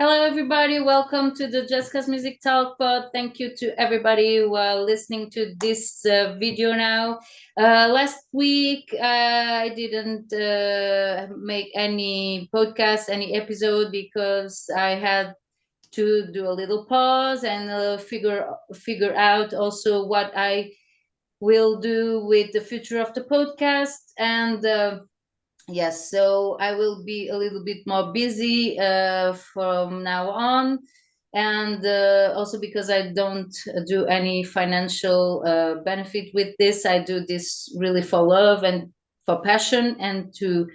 Hello, everybody. Welcome to the Jessica's Music Talk Pod. Thank you to everybody who are listening to this video now. Last week, I didn't make any podcast, any episode, because I had to do a little pause and figure out also what I will do with the future of the podcast. And yes, so I will be a little bit more busy from now on. And also because I don't do any financial benefit with this, I do this really for love and for passion and to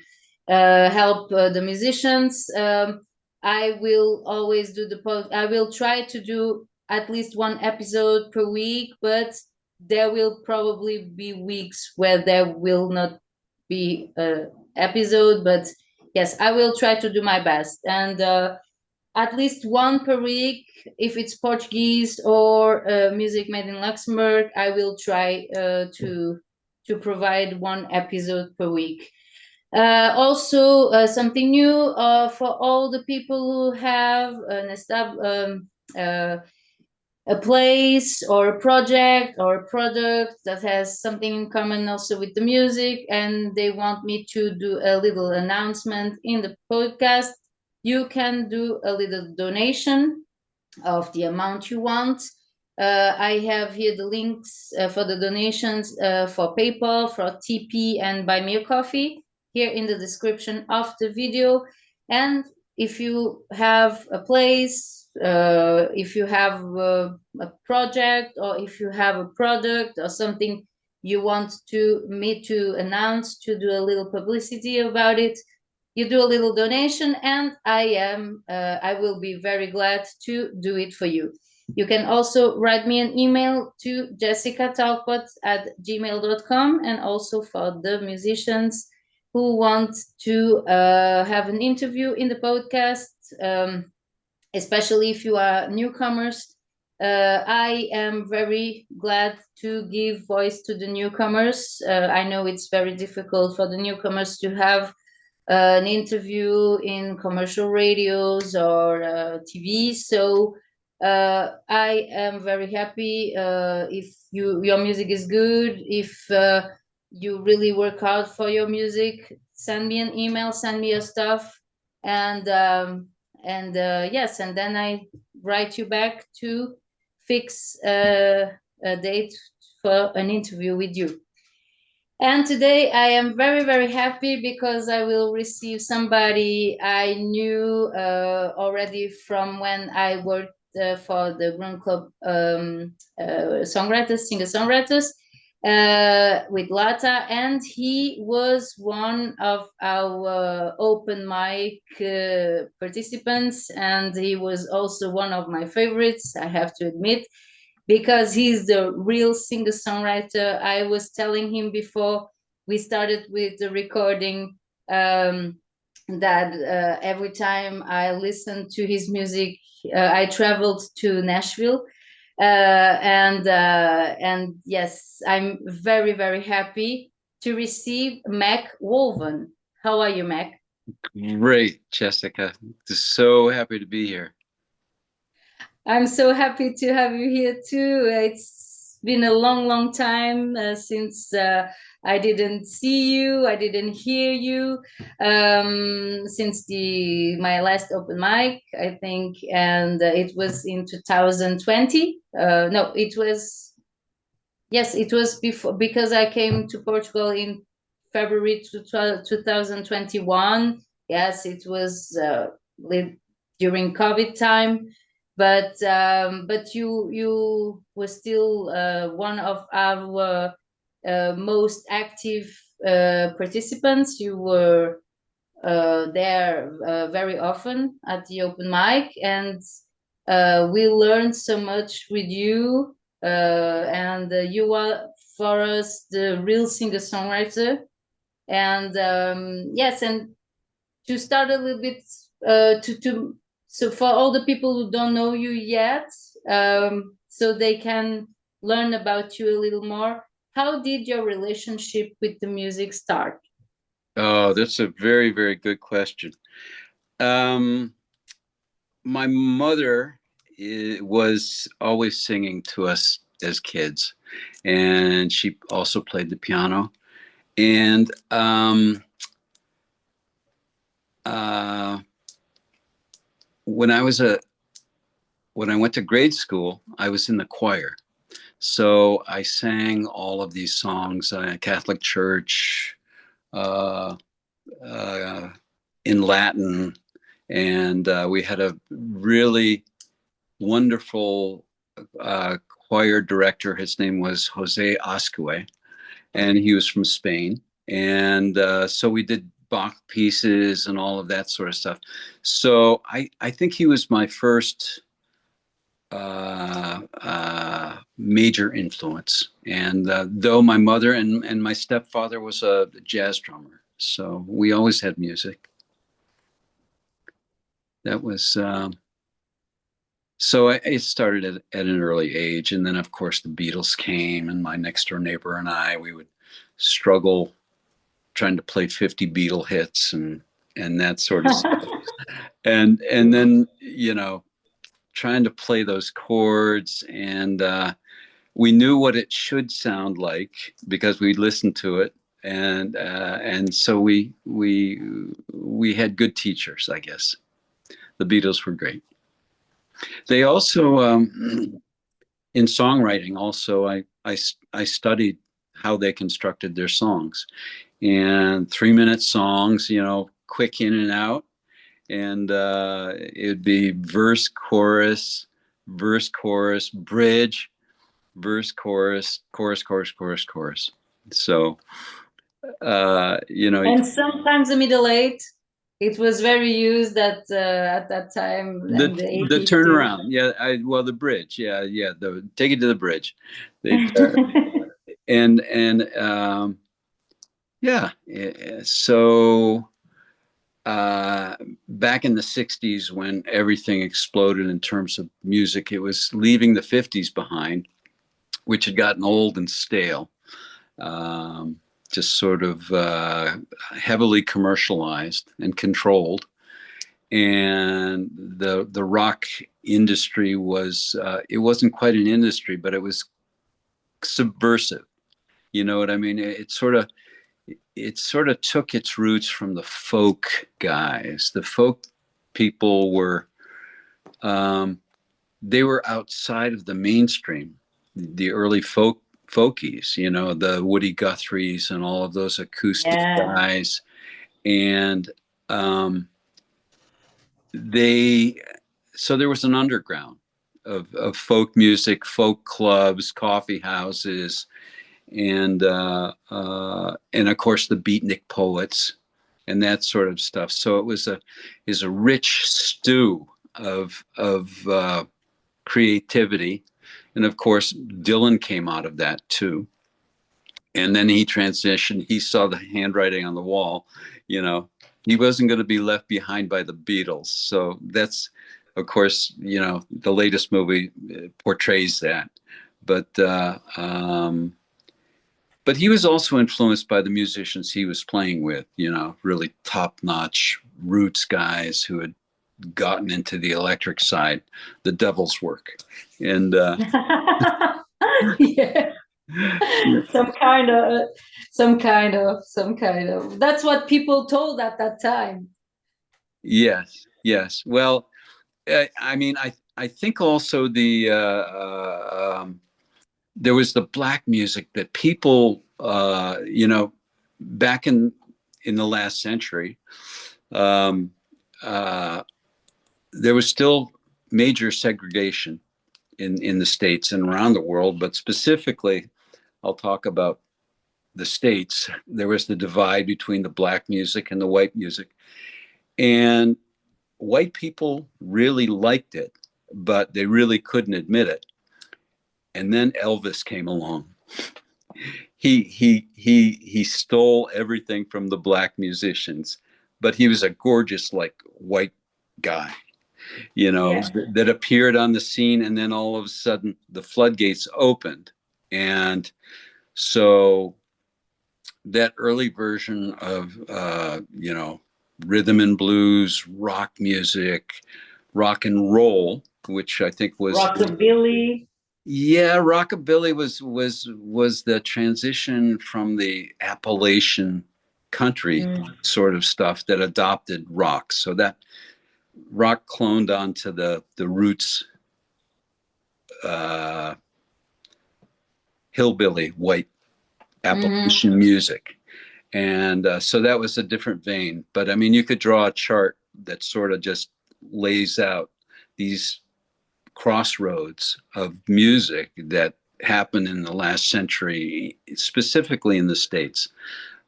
help the musicians. I will always do I will try to do at least one episode per week, but there will probably be weeks where there will not be episode, but yes, I will try to do my best. And at least one per week, if it's Portuguese or music made in Luxembourg, I will try to provide one episode per week. Also, something new for all the people who have a place or a project or a product that has something in common also with the music, and they want me to do a little announcement in the podcast. You can do a little donation of the amount you want. I have here the links for the donations for PayPal, for TP, and Buy Me a Coffee here in the description of the video. And if you have a place, if you have a project, or if you have a product or something you want me to announce, to do a little publicity about it, you do a little donation, and I will be very glad to do it for you. You can also write me an email to jessicatalkpod@gmail.com, and also for the musicians who want to have an interview in the podcast, especially if you are newcomers. I am very glad to give voice to the newcomers. I know it's very difficult for the newcomers to have an interview in commercial radios or TV. So I am very happy if your music is good, if you really work hard for your music. Send me an email, send me your stuff, and yes, and then I write you back to fix a date for an interview with you. And today I am very, very happy because I will receive somebody I knew already from when I worked for the Grand Club songwriters, singer-songwriters with Lata. And he was one of our open mic participants. And he was also one of my favorites, I have to admit, because he's the real singer-songwriter. I was telling him before we started with the recording that every time I listened to his music, I traveled to Nashville. And yes, I'm very, very happy to receive Mak Wolven. How are you, Mak? Great, Jessica. So happy to be here. I'm so happy to have you here too. It's been a long, long time since I didn't see you, I didn't hear you, since my last open mic, I think, and it was in 2020. No, it was, yes, it was before, because I came to Portugal in February 2021. Yes, it was during COVID time, but you were still one of our most active participants. You were there very often at the open mic, and we learned so much with you. And you are for us the real singer-songwriter. And yes, and to start a little bit, so for all the people who don't know you yet, so they can learn about you a little more, how did your relationship with the music start? Oh, that's a very, very good question. my mother was always singing to us as kids, and she also played the piano. And when I went to grade school, I was in the choir. So I sang all of these songs, Catholic Church, uh, in Latin, and we had a really wonderful choir director. His name was Jose Ascue, and he was from Spain. And so we did Bach pieces and all of that sort of stuff. So I think he was my first major influence. And though my mother and my stepfather was a jazz drummer, so we always had music. That was so it started at an early age, and then of course the Beatles came, and my next door neighbor and we would struggle trying to play 50 Beatle hits and that sort of stuff. And then, you know, trying to play those chords, and we knew what it should sound like because we listened to it, and so we had good teachers, I guess. The Beatles were great. They also in songwriting also I studied how they constructed their songs, and 3-minute songs, you know, quick in and out, and it'd be verse chorus bridge, verse chorus, chorus. So you know, and sometimes the middle eight, it was very used at that time, and the the 80s too. turnaround, yeah. Well, the bridge, yeah, the take it to the bridge. They and yeah, so back in the 60s, when everything exploded in terms of music, it was leaving the 50s behind, which had gotten old and stale, just sort of heavily commercialized and controlled. And the rock industry was, it wasn't quite an industry, but it was subversive. You know what I mean? It sort of took its roots from the folk guys. The folk people were, they were outside of the mainstream. The early folkies, you know, the Woody Guthries and all of those acoustic guys, and so there was an underground of folk music, folk clubs, coffee houses, and of course the beatnik poets and that sort of stuff. So it was a rich stew of creativity, and of course Dylan came out of that too. And then he transitioned. He saw the handwriting on the wall. You know, he wasn't going to be left behind by the Beatles. So that's, of course, you know, the latest movie portrays that. But he was also influenced by the musicians he was playing with, you know, really top-notch roots guys who had gotten into the electric side, the devil's work. And yeah. some kind of that's what people told at that time. Yes. Well, I mean, I think also there was the black music that people, you know, back in the last century, there was still major segregation in the States and around the world, but specifically, I'll talk about the States. There was the divide between the black music and the white music, and white people really liked it, but they really couldn't admit it. And then Elvis came along. He stole everything from the black musicians, but he was a gorgeous, like, white guy, you know, that appeared on the scene, and then all of a sudden the floodgates opened. And so that early version of you know, rhythm and blues, rock music, rock and roll, which I think was rockabilly. Yeah, rockabilly was the transition from the Appalachian country sort of stuff that adopted rock. So that rock cloned onto the roots hillbilly white Appalachian music. And so that was a different vein. But I mean, you could draw a chart that sort of just lays out these crossroads of music that happened in the last century, specifically in the States.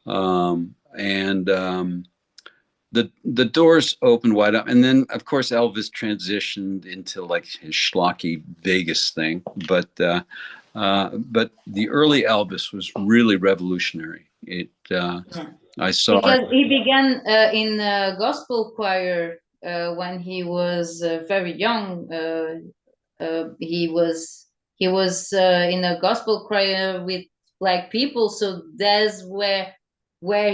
The doors opened wide up. And then, of course, Elvis transitioned into like his schlocky Vegas thing. But the early Elvis was really revolutionary. I saw because he began in gospel choir when he was very young. He was in a gospel choir with black people, so that's where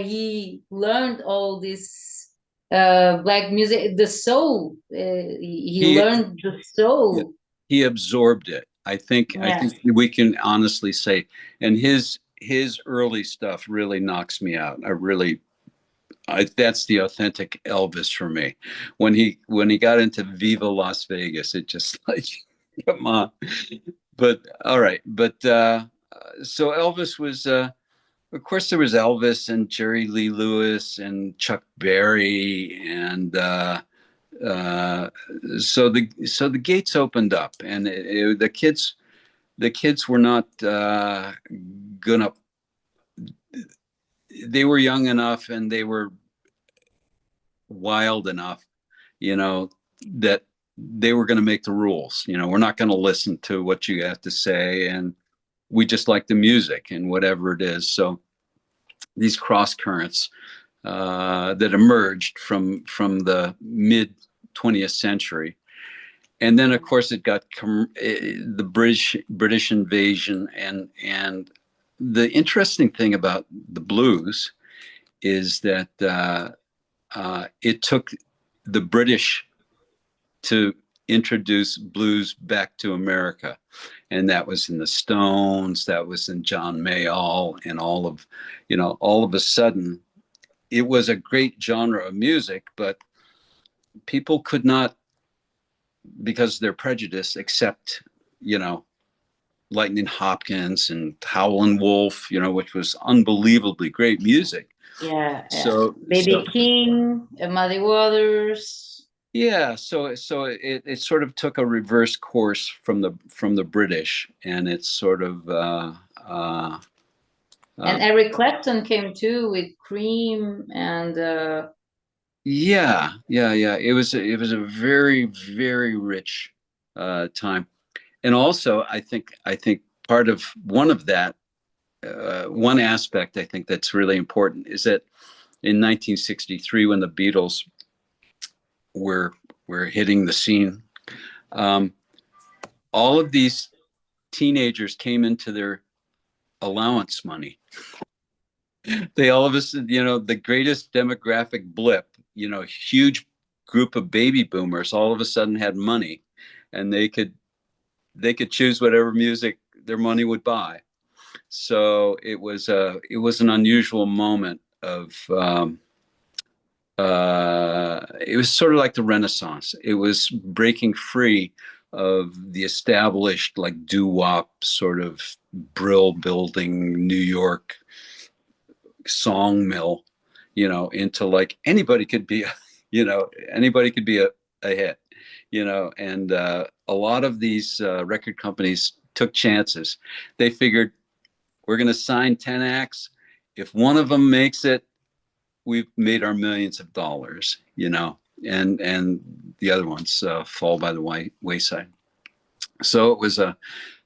he learned all this black music, the soul. He learned the soul. He absorbed it. I think we can honestly say, and his early stuff really knocks me out. That's the authentic Elvis for me. When he got into Viva Las Vegas, it just like, come on. But all right. But so Elvis was, of course, there was Elvis and Jerry Lee Lewis and Chuck Berry, and so the gates opened up, and the kids were not gonna. They were young enough and they were wild enough, that they were going to make the rules. We're not going to listen to what you have to say, and we just like the music and whatever it is. So these cross currents that emerged from the mid 20th century, and then of course it got the British invasion, and the interesting thing about the blues is that it took the British to introduce blues back to America. And that was in the Stones, that was in John Mayall, and all of a sudden, it was a great genre of music, but people could not, because of their prejudice, accept, Lightning Hopkins and Howlin' Wolf, which was unbelievably great music. Yeah. So Baby King, Muddy Waters. Yeah, so it sort of took a reverse course from the British, and it's sort of and Eric Clapton came too with Cream, and yeah. It was a very, very rich time. And also, I think part of one of that, one aspect I think that's really important is that in 1963, when the Beatles were hitting the scene, all of these teenagers came into their allowance money. They all of a sudden, the greatest demographic blip, huge group of baby boomers all of a sudden had money, and they could choose whatever music their money would buy. So it was an unusual moment of it was sort of like the Renaissance. It was breaking free of the established like doo-wop sort of brill building New York song mill, into like anybody could be a hit, and a lot of these record companies took chances. They figured, we're going to sign 10 acts. If one of them makes it, we've made our millions of dollars, and the other ones fall by the wayside. So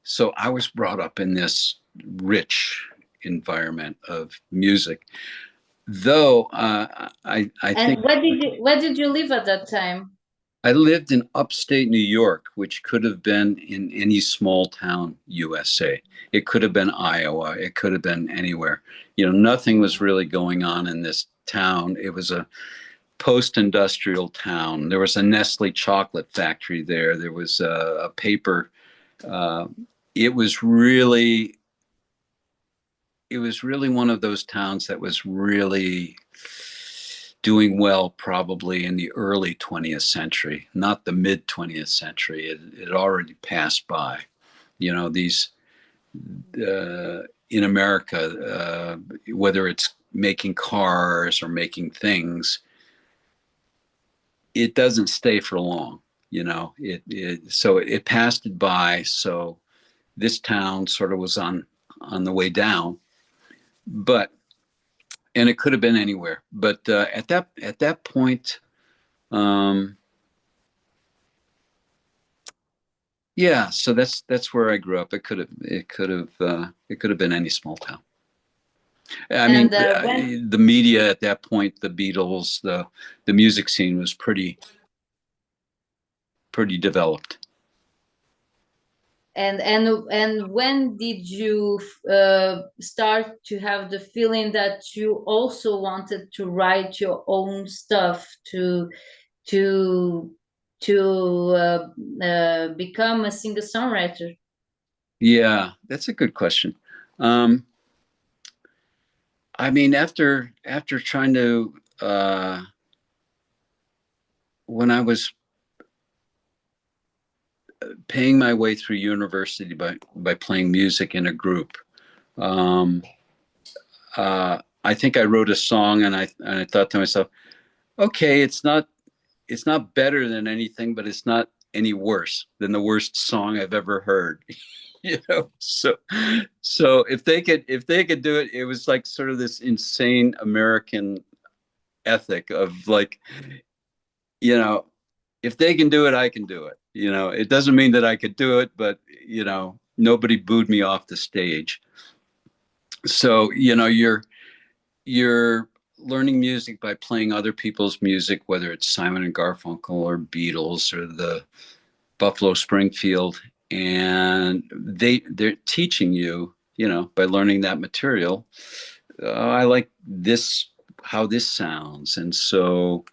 so I was brought up in this rich environment of music, though I think. Where did you live at that time? I lived in upstate New York, which could have been in any small town USA. It could have been Iowa. It could have been anywhere. Nothing was really going on in this town. It was post-industrial town. There was a Nestle chocolate factory there. There was a paper. Uh, it was really one of those towns that was really doing well, probably in the early 20th century, not the mid 20th century. It had already passed by. You know, these in America, whether it's making cars or making things, it doesn't stay for long. You know, so it passed it by. So this town sort of was on the way down, but and it could have been anywhere. But at that point, yeah. So that's where I grew up. It could have been any small town. I mean, And when the media at that point, the Beatles, the music scene was pretty developed. and when did you start to have the feeling that you also wanted to write your own stuff, to become a singer-songwriter? Yeah, that's a good question. I mean, after trying to, when I was paying my way through university by playing music in a group, I think I wrote a song, and I thought to myself, okay, it's not better than anything, but it's not any worse than the worst song I've ever heard. You know, so if they could do it, it was like sort of this insane American ethic of like, you know, if they can do it, I can do it. You know, it doesn't mean that I could do it, but you know, nobody booed me off the stage. So, you know, you're learning music by playing other people's music, whether it's Simon and Garfunkel or Beatles or the Buffalo Springfield, and they're teaching you, you know, by learning that material. I like this, how this sounds, and so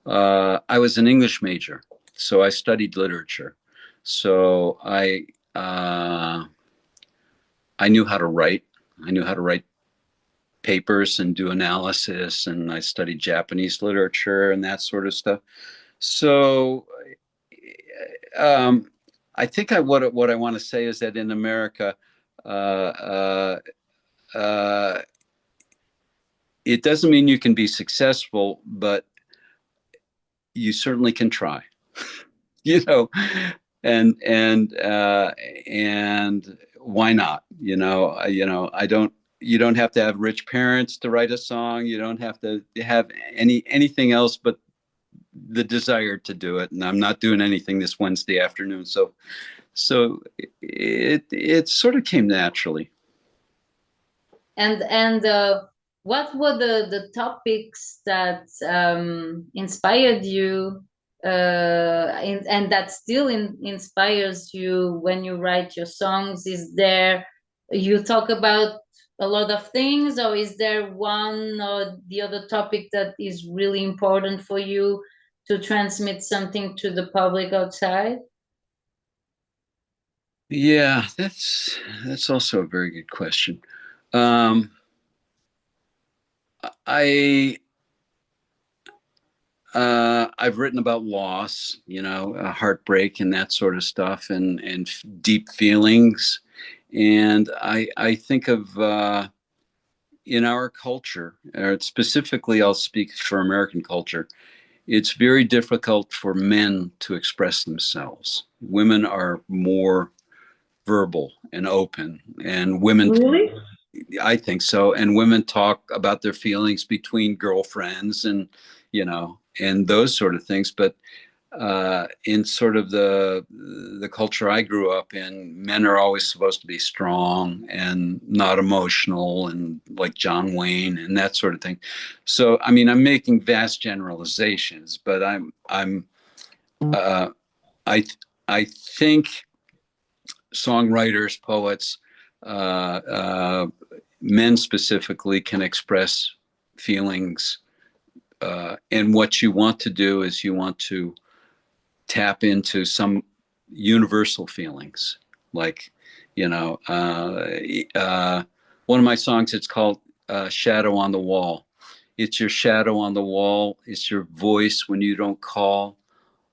I was an English major, so I studied literature. So I knew how to write. I knew how to write papers and do analysis, and I studied Japanese literature and that sort of stuff. So um, I think what I want to say is that in America, uh, uh, uh, it doesn't mean you can be successful, but you certainly can try. You know, and why not? I don't. You don't have to have rich parents to write a song. You don't have to have anything else but the desire to do it. And I'm not doing anything this Wednesday afternoon, so it sort of came naturally. And what were the topics that inspired you, and that still inspires you when you write your songs? Is there, you talk about a lot of things, or is there one or the other topic that is really important for you to transmit something to the public outside? Yeah, that's also a very good question. Um, I I've written about loss, you know, heartbreak and that sort of stuff, and deep feelings, and I think of in our culture, or specifically, I'll speak for American culture. It's very difficult for men to express themselves. Women are more verbal and open, and women, Really? I think so, and women talk about their feelings between girlfriends, and you know, and those sort of things. But in sort of the culture I grew up in, men are always supposed to be strong and not emotional, and like John Wayne and that sort of thing. So I mean, I'm making vast generalizations, but I'm uh, I I think songwriters, poets, uh, uh, men specifically, can express feelings and what you want to do is you want to tap into some universal feelings, like, one of my songs, it's called Shadow on the Wall. It's your shadow on the wall. It's your voice when you don't call.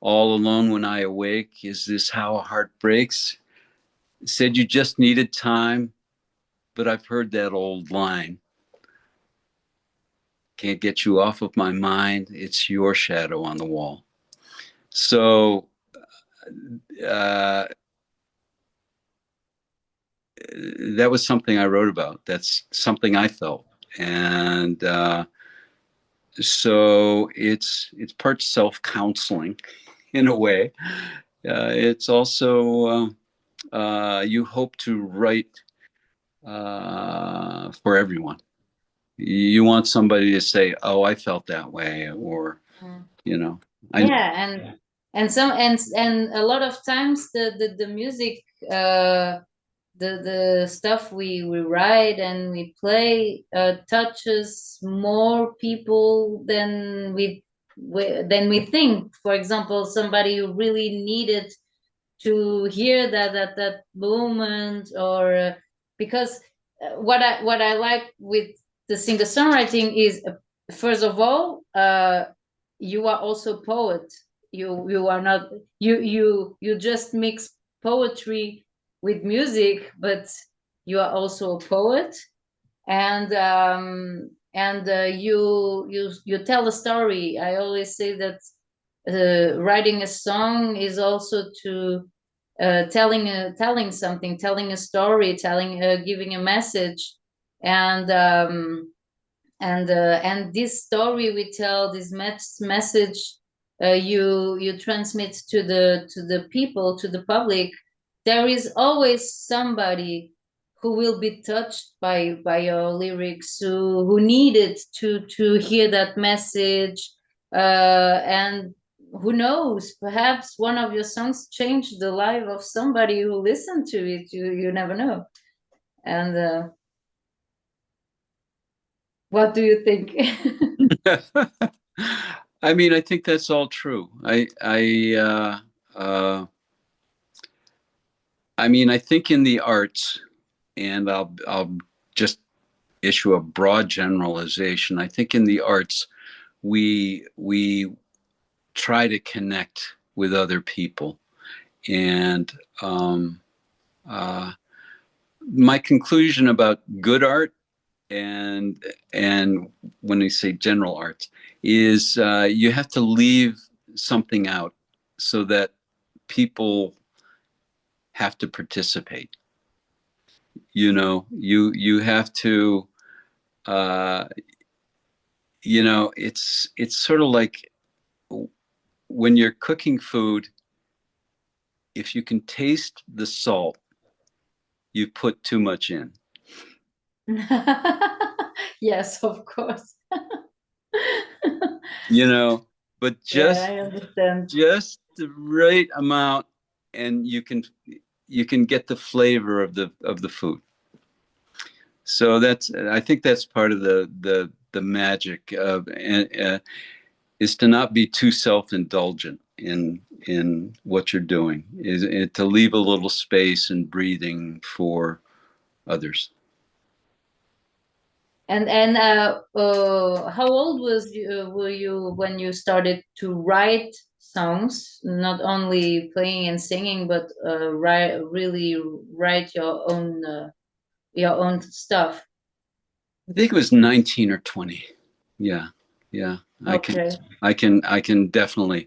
All alone when I awake. Is this how a heart breaks? Said you just needed time, but I've heard that old line. Can't get you off of my mind. It's your shadow on the wall. So uh, that was something I wrote about. That's something I felt. And so it's part self-counseling in a way. It's also you hope to write for everyone. You want somebody to say, "Oh, I felt that way," or I. Yeah, and some and a lot of times the music, the stuff we write and we play touches more people than we think. For example, somebody who really needed to hear that moment, or because what I like with the singer songwriting is, first of all, you are also a poet. You are not, you just mix poetry with music, but you are also a poet. And you tell a story. I always say that writing a song is also to telling something, telling a story, telling giving a message. And um, and uh, and this story we tell, this message, you transmit to the people, to the public. There is always somebody who will be touched by your lyrics, who needed to hear that message. And who knows, perhaps one of your songs changed the life of somebody who listened to it. You never know. And what do you think? I mean, I think that's all true. I mean, I think in the arts, and I'll just issue a broad generalization. I think in the arts, we try to connect with other people, and uh, my conclusion about good art and when we say general arts is you have to leave something out so that people have to participate. You have to uh, it's sort of like when you're cooking food, if you can taste the salt, you put too much in. Yes, of course. But Yeah, just I understand. just the right amount, and you can get the flavor of the food. So I think that's part of the magic of is to not be too self-indulgent in what you're doing, is to leave a little space and breathing for others. And how old were you when you started to write songs, not only playing and singing, but really write your own stuff? I think it was 19 or 20. Yeah, yeah. Okay. I can definitely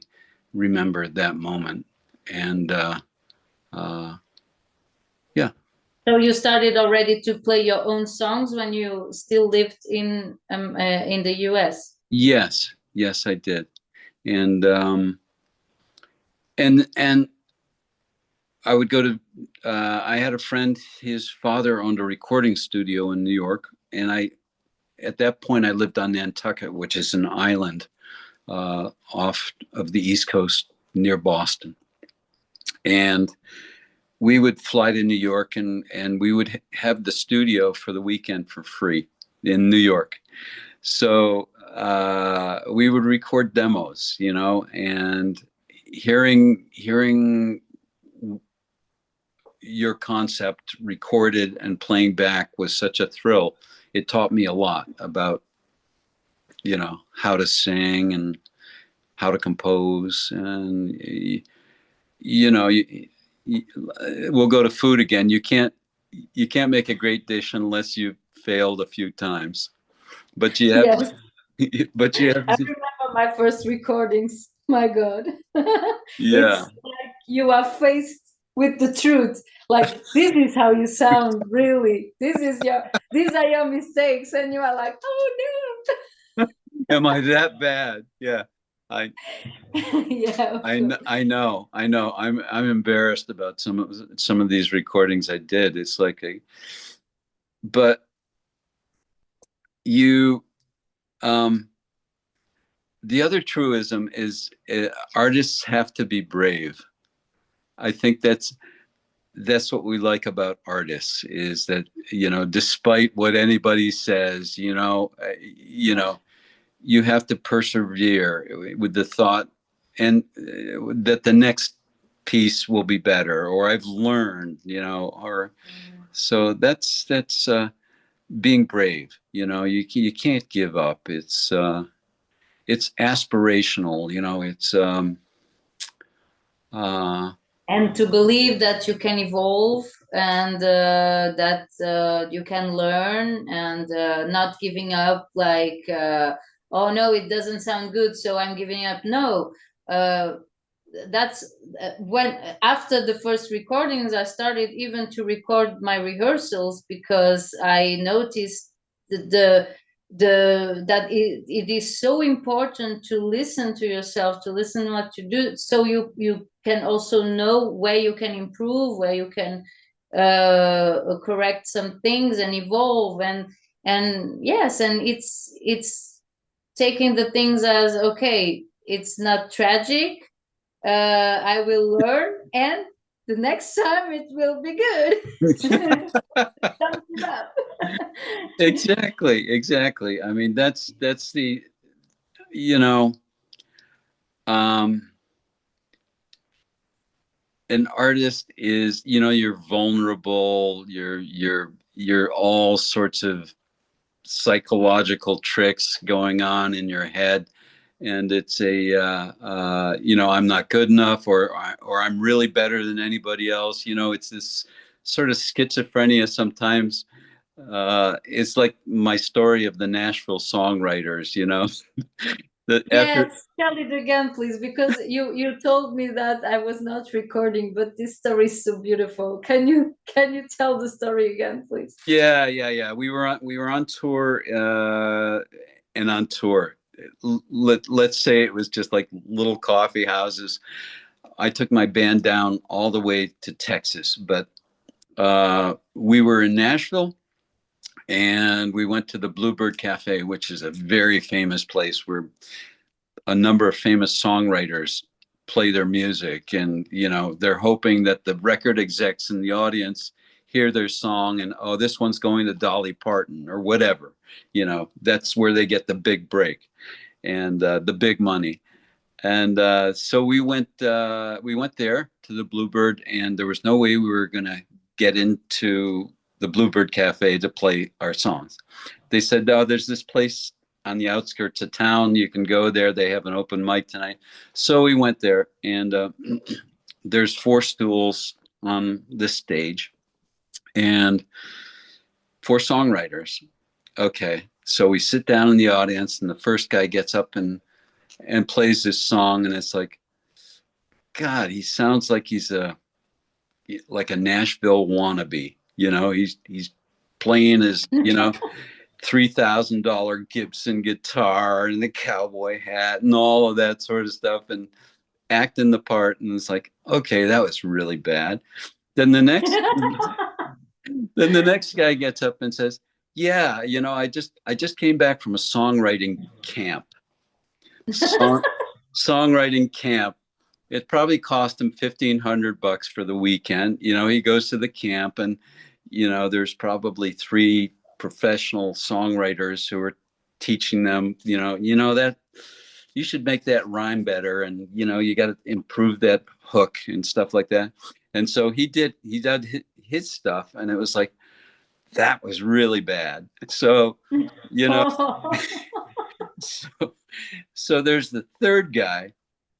remember that moment, and yeah. So you started already to play your own songs when you still lived in the US? Yes, I did, and and I would go to. I had a friend. His father owned a recording studio in New York, and at that point I lived on Nantucket, which is an island off of the East Coast near Boston, and we would fly to New York, and we would have the studio for the weekend for free in New York. So we would record demos, and hearing your concept recorded and playing back was such a thrill. It taught me a lot about, how to sing and how to compose. And, we'll go to food again. You can't make a great dish unless you've failed a few times, but you have, Yes. but you have, I remember my first recordings. My God. It's yeah, like you are faced with the truth. Like, this is how you sound, really. These are your mistakes. And you are like, oh am I that bad? Yeah. I, no. Yeah, of course. I know. I'm embarrassed about some of these recordings I did. It's like but you, the other truism is artists have to be brave. I think that's what we like about artists, is that, despite what anybody says, you have to persevere with the thought, and that the next piece will be better, or I've learned, or so that's being brave. You can't give up. It's aspirational. It's uh, And to believe that you can evolve, and that you can learn, and not giving up, like, oh no, it doesn't sound good, so I'm giving up. No. That's when, after the first recordings, I started even to record my rehearsals, because I noticed that it is so important to listen to yourself, to listen what you do, so you can also know where you can improve, where you can correct some things and evolve. And yes, and it's taking the things as, okay, it's not tragic, I will learn, and the next time it will be good. Don't give up. exactly. I mean, that's the, you know, um, an artist is, you're vulnerable. You're all sorts of psychological tricks going on in your head, and it's I'm not good enough, or I'm really better than anybody else. It's this sort of schizophrenia sometimes. It's like my story of the Nashville songwriters. That after, Yes, tell it again, please, because you told me that I was not recording, but this story is so beautiful. Can you tell the story again, please? yeah, we were on tour, and on tour, let's say it was just like little coffee houses. I took my band down all the way to Texas, but we were in Nashville, and we went to the Bluebird Cafe, which is a very famous place where a number of famous songwriters play their music. And they're hoping that the record execs in the audience hear their song, and, oh, this one's going to Dolly Parton or whatever. That's where they get the big break, and the big money. And so we went there to the Bluebird, and there was no way we were going to get into the Bluebird Cafe to play our songs. They said, "Oh, there's this place on the outskirts of town. You can go there. They have an open mic tonight." So we went there, and there's 4 stools on this stage, and 4 songwriters. Okay, so we sit down in the audience, and the first guy gets up and plays this song, and it's like, God, he sounds like he's like a Nashville wannabe. He's playing his $3,000 Gibson guitar and the cowboy hat and all of that sort of stuff, and acting the part. And it's like, okay, that was really bad. Then the next then the next guy gets up and says, "Yeah, I just came back from a songwriting camp." Song, Songwriting camp. It probably cost him $1,500 for the weekend. He goes to the camp, and there's probably 3 professional songwriters who are teaching them, that you should make that rhyme better, and you got to improve that hook and stuff like that. And so he did his stuff, and it was like, that was really bad. So, so there's the third guy,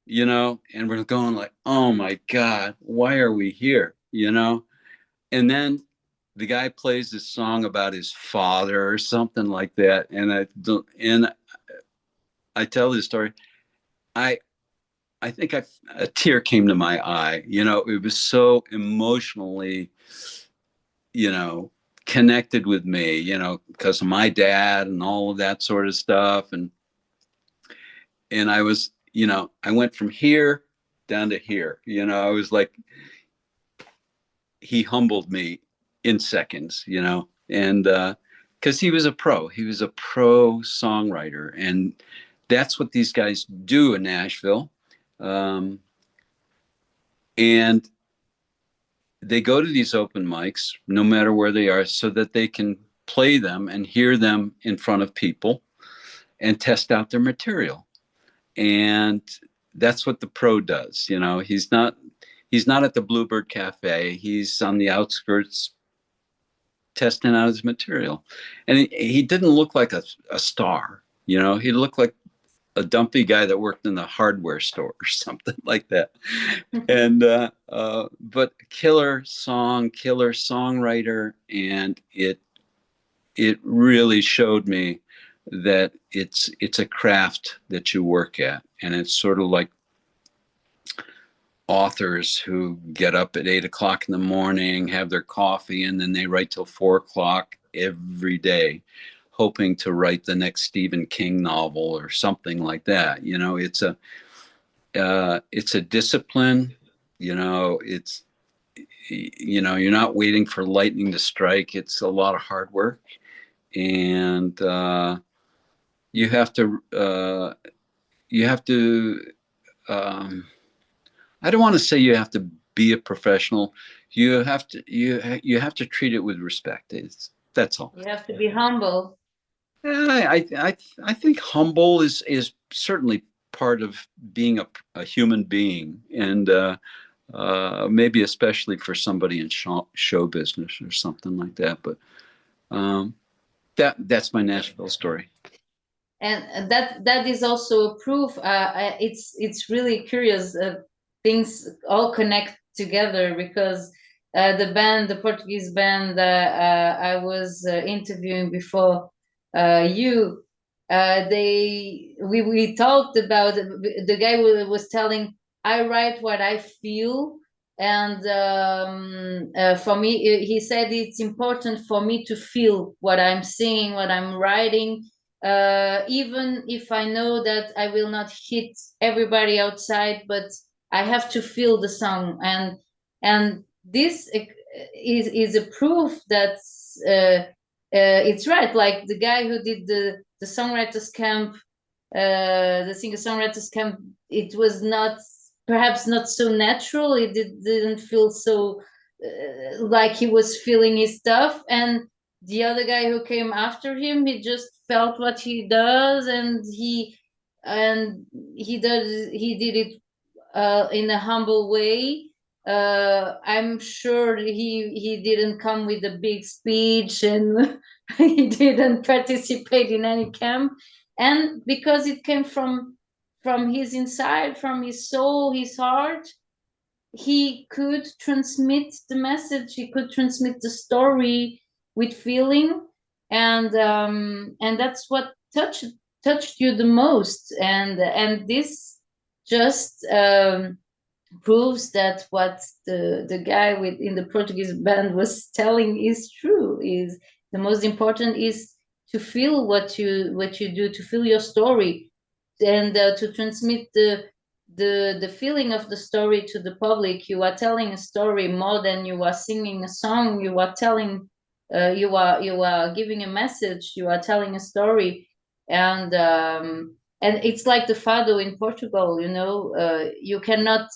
and we're going like, oh my God, why are we here? And then the guy plays this song about his father or something like that. And I tell this story. I think a tear came to my eye. It was so emotionally, connected with me, because of my dad and all of that sort of stuff. And I was, I went from here down to here. I was like, he humbled me in seconds, and because he was a pro songwriter, and that's what these guys do in Nashville. And they go to these open mics, no matter where they are, so that they can play them and hear them in front of people and test out their material. And that's what the pro does. He's not at the Bluebird Cafe. He's on the outskirts testing out his material. And he didn't look like a star. He looked like a dumpy guy that worked in the hardware store or something like that. And but killer songwriter, and it really showed me that it's a craft that you work at, and it's sort of like authors who get up at 8 o'clock in the morning, have their coffee, and then they write till 4 o'clock every day, hoping to write the next Stephen King novel or something like that. It's a discipline. It's you're not waiting for lightning to strike. It's a lot of hard work, and you have to. I don't want to say you have to be a professional. You have to treat it with respect. That's all. You have to be humble. I think humble is certainly part of being a human being, and maybe especially for somebody in show business or something like that. But that's my Nashville story. And that is also a proof. It's really curious. Things all connect together, because the Portuguese band I was interviewing before you, we talked about, the guy was telling, I write what I feel, and for me, he said, it's important for me to feel what I'm singing, what I'm writing, even if I know that I will not hit everybody outside, but I have to feel the song. And this is a proof that it's right. Like the guy who did the songwriters camp, the singer-songwriters camp, it was perhaps not so natural. It didn't feel so like he was feeling his stuff. And the other guy who came after him, he just felt what he does, and he did it in a humble way. I'm sure he didn't come with a big speech, and he didn't participate in any camp. And because it came from his inside, from his soul, his heart, he could transmit the message. He could transmit the story with feeling, and that's what touched you the most. And this just proves that what the guy in the Portuguese band was telling is true. Is the most important is to feel what you do, to feel your story, and to transmit the feeling of the story to the public. You are telling a story more than you are singing a song. You are telling, you are giving a message. You are telling a story, and it's like the fado in Portugal. You cannot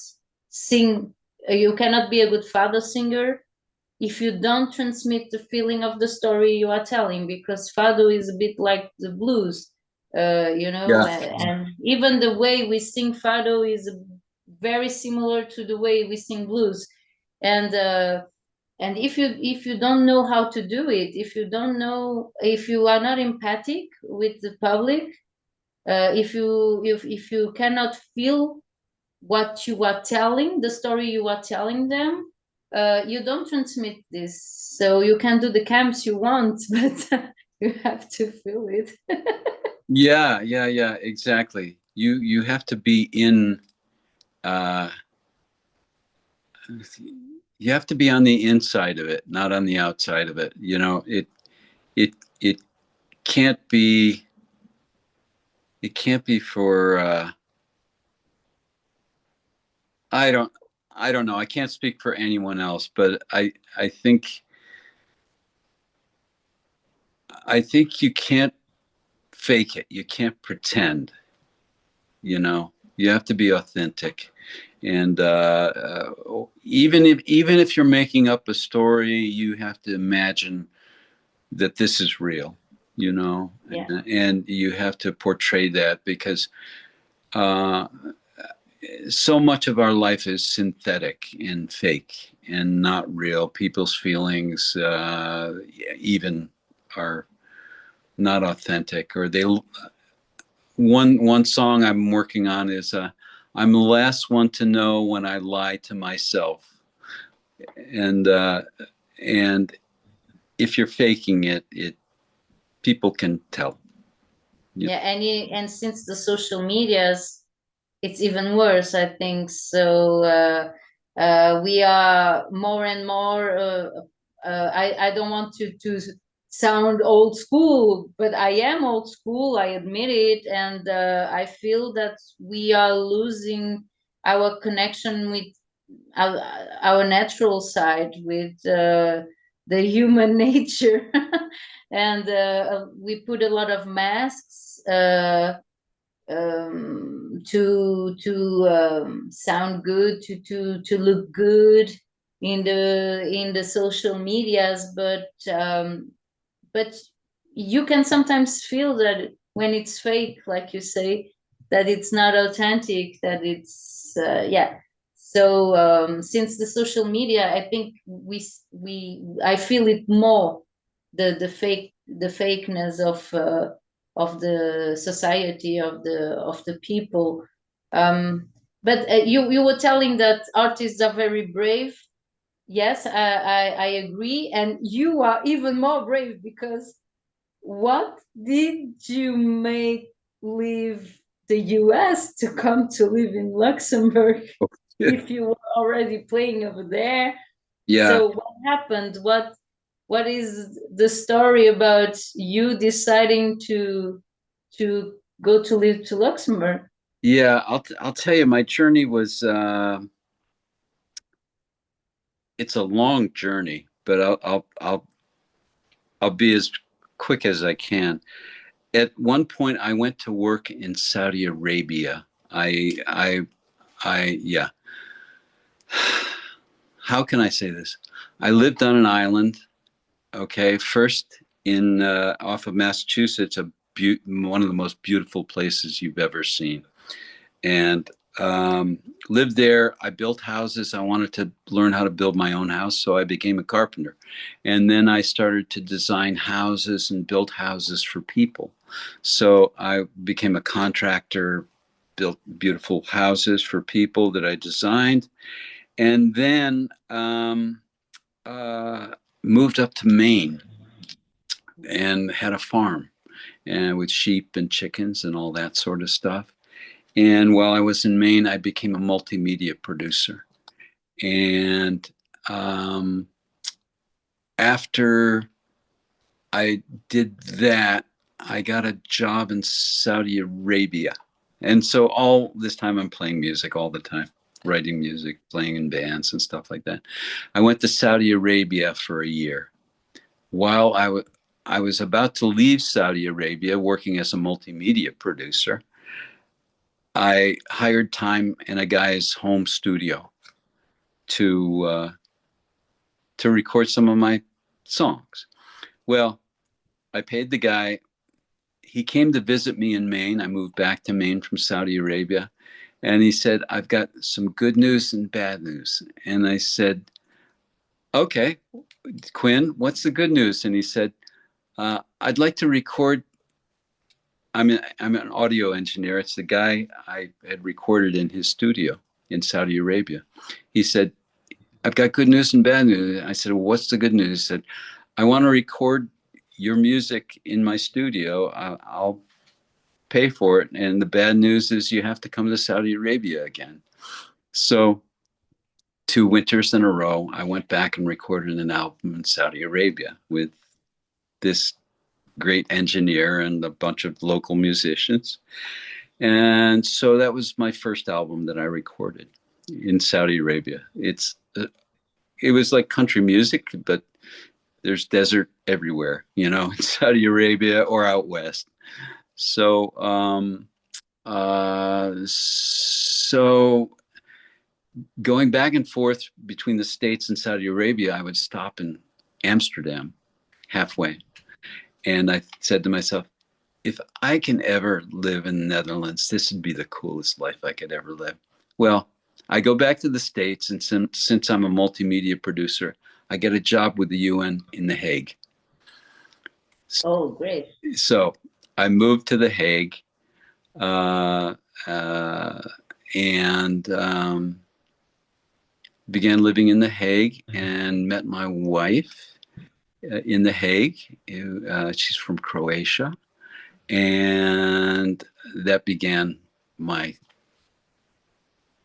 sing. You cannot be a good fado singer if you don't transmit the feeling of the story you are telling, because fado is a bit like the blues. You know, Yeah. and even the way we sing fado is very similar to the way we sing blues. And if you don't know how to do it, if you are not empathic with the public, if you cannot feel what you are telling, the story you are telling them, you don't transmit this. So you can do the camps you want, but you have to feel it. Yeah, yeah, yeah, exactly. You have to be in uh you have to be on the inside of it, not on the outside of it. You know, it it can't be it can't be for I don't I don't know. I can't speak for anyone else, but I think you can't fake it. You can't pretend, you know. You have to be authentic. And even if you're making up a story, you have to imagine that this is real, you know, Yeah. and you have to portray that because uh, so much of our life is synthetic and fake and not real. People's feelings even are not authentic, or they. One song I'm working on is "I'm the last one to know when I lie to myself," and and if you're faking it, people can tell. You Yeah, and since the social medias, it's even worse, I think. So we are more and more. I don't want to sound old school, but I am old school. I admit it, and I feel that we are losing our connection with our natural side, with the human nature, and we put a lot of masks. To sound good, to look good in the social medias, but you can sometimes feel that when it's fake, like you say, that it's not authentic, that it's yeah. So since the social media, I think I feel it more, the fakeness of the society, of the people. But you were telling that artists are very brave. Yes, I agree, and you are even more brave, because what did you make leave the US to come to live in Luxembourg know. if you were already playing over there? Yeah, So what happened? What is the story about you deciding to go to live to Luxembourg? yeah. I'll tell you, my journey was it's a long journey, but I'll be as quick as I can. At one point, I went to work in Saudi Arabia. Yeah. How can I say this? I lived on an island. Okay, first in off of Massachusetts, one of the most beautiful places you've ever seen, and lived there. I built houses. I wanted to learn how to build my own house, so I became a carpenter, and then I started to design houses and build houses for people. So I became a contractor, built beautiful houses for people that I designed, and then moved up to Maine and had a farm and with sheep and chickens and all that sort of stuff. And while I was in Maine, I became a multimedia producer. And um, after I did that, I got a job in Saudi Arabia. And so all this time I'm playing music all the time, writing music, playing in bands and stuff like that. I went to Saudi Arabia for a year. While I was about to leave Saudi Arabia working as a multimedia producer, I hired time in a guy's home studio to to record some of my songs. Well, I paid the guy. he came to visit me in Maine. I moved back to Maine from Saudi Arabia. And he said, I've got some good news and bad news. And I said, okay, Quinn, what's the good news? And he said, I'd like to record. I'm an audio engineer. It's the guy I had recorded in his studio in Saudi Arabia. He said, I've got good news and bad news. I said, well, what's the good news? He said, I want to record your music in my studio. I'll pay for it. And the bad news is you have to come to Saudi Arabia again. So 2 winters in a row, I went back and recorded an album in Saudi Arabia with this great engineer and a bunch of local musicians. And so that was my first album that I recorded in Saudi Arabia. It was like country music, but there's desert everywhere, you know, in Saudi Arabia or out west. So, so going back and forth between the States and Saudi Arabia, I would stop in Amsterdam halfway. And I said to myself, if I can ever live in the Netherlands, this would be the coolest life I could ever live. Well, I go back to the States, and since I'm a multimedia producer, I get a job with the UN in The Hague. Oh, great. So I moved to The Hague and began living in The Hague and met my wife in The Hague. She's from Croatia. And that began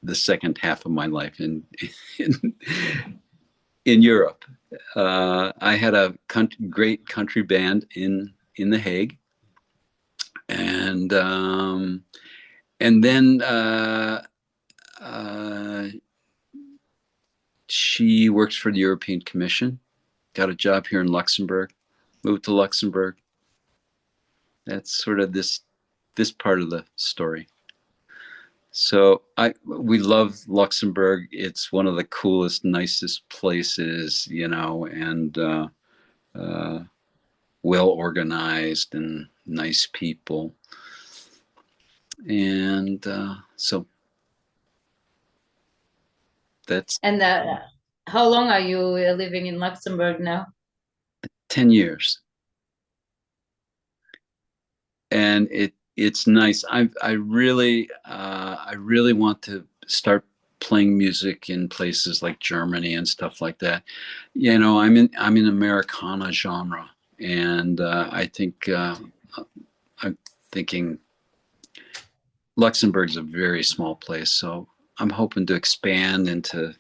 the second half of my life in Europe. I had a great country band in The Hague, and then she works for the European Commission. Got a job here in Luxembourg. Moved to Luxembourg. That's sort of this part of the story. So we love Luxembourg. It's one of the coolest, nicest places, you know, and well organized and nice people. And so that's. And how long are you living in Luxembourg now? 10 years. And it's nice. I really want to start playing music in places like Germany and stuff like that. You know, I'm in Americana genre, and I think I'm thinking Luxembourg's a very small place, so I'm hoping to expand into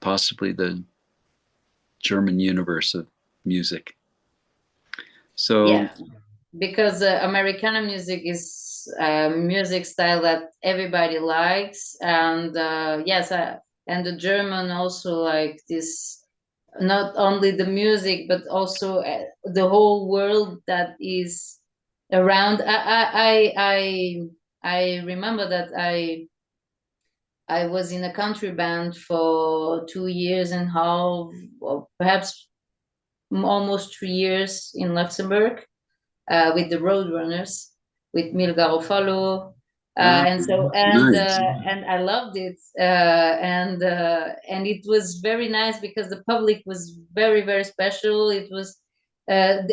possibly the German universe of music. So yeah, because Americana music is a music style that everybody likes, and yes, and the German also like this. Not only the music, but also the whole world that is around. I remember that I was in a country band for 2 years and a half, or perhaps almost 3 years in Luxembourg, with the Roadrunners, with Mil Garofalo, and nice. and I loved it, and it was very nice because the public was very, very special. It was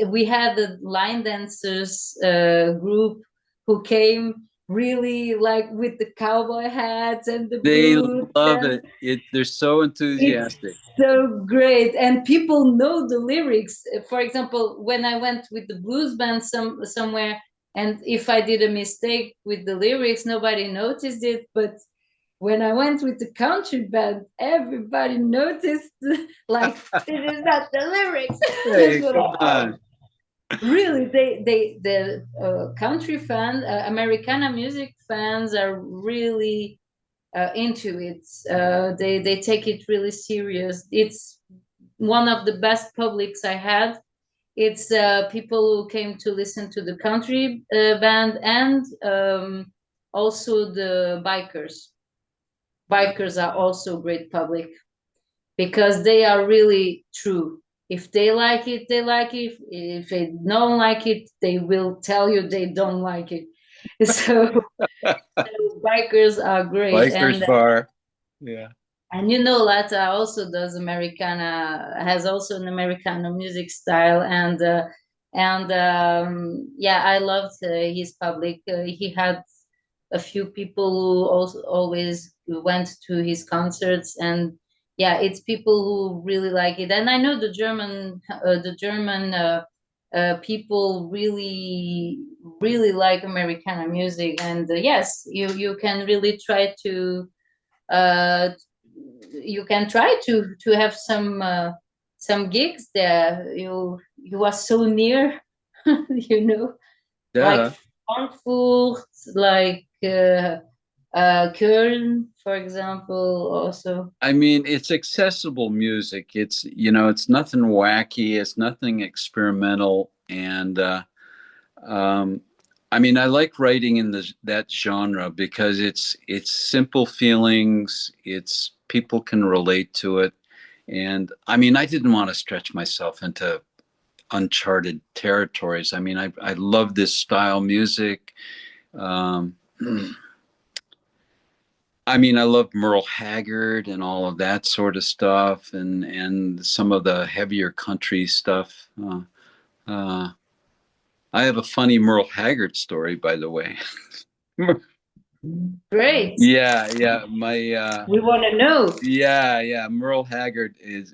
we had the line dancers group who came really like with the cowboy hats and the They boots. love it. They're so enthusiastic. It's so great, and people know the lyrics. For example, when I went with the blues band somewhere, and if I did a mistake with the lyrics, nobody noticed it. But when I went with the country band, everybody noticed. Like, this is not the lyrics. Hey, come on. Really, the country fans, Americana music fans, are really into it. They take it really serious. It's one of the best publics I had. It's people who came to listen to the country band, and also the bikers. Bikers are also great public because they are really true. If they like it, they like it. If they don't like it, they will tell you they don't like it. So, so bikers are great, Biker's bar. Yeah. and you know, Lata also does Americana, has also an Americana music style, and yeah, I loved his public. He had a few people who also always went to his concerts, and yeah, it's people who really like it. And I know the German people really like Americana music, and yes, you can really try to uh, you can try to have some gigs there. You are so near, you know, like Yeah. Frankfurt, like Köln, for example, also. I mean, it's accessible music. It's, it's nothing wacky. It's nothing experimental. And, um, I mean, I like writing in that genre because it's simple feelings. It's people can relate to it. And I mean, I didn't want to stretch myself into uncharted territories. I mean, I love this style music. Um, I mean, I love Merle Haggard and all of that sort of stuff, and some of the heavier country stuff. Uh, I have a funny Merle Haggard story, by the way. Great. Yeah. We want to know. Yeah. Merle Haggard is.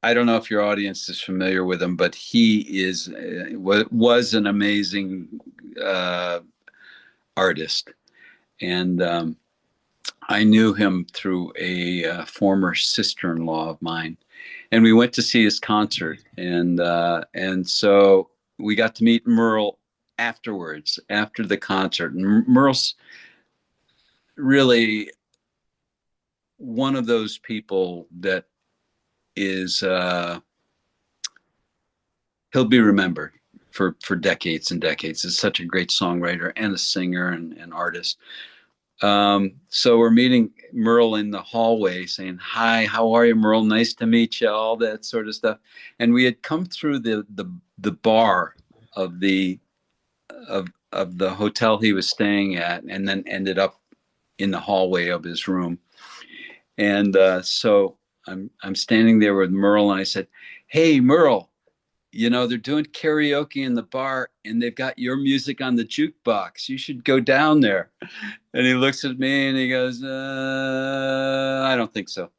I don't know if your audience is familiar with him, but he is was an amazing uh, artist, and I knew him through a former sister-in-law of mine, and we went to see his concert, and so we got to meet Merle afterwards, after the concert. And Merle's really one of those people that is he'll be remembered for decades and decades. He's such a great songwriter and a singer and artist. So we're meeting Merle in the hallway saying, "Hi, how are you, Merle? Nice to meet you," all that sort of stuff. And we had come through the bar of the hotel he was staying at, and then ended up in the hallway of his room. And so I'm standing there with Merle, and I said, "Hey, Merle, they're doing karaoke in the bar and they've got your music on the jukebox. You should go down there." And he looks at me and he goes, "I don't think so."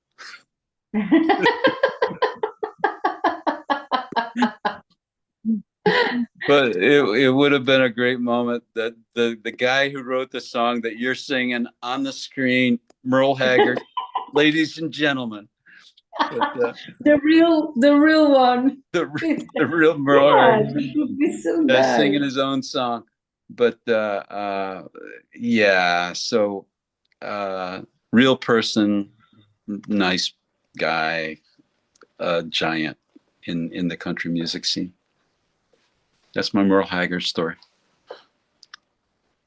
But it would have been a great moment that the guy who wrote the song that you're singing on the screen, Merle Haggard, ladies and gentlemen. But, the real one. the real Merle Yeah, Haggard it would be so nice. singing his own song. But yeah, so real person, nice guy, giant in the country music scene. That's my Merle Haggard story.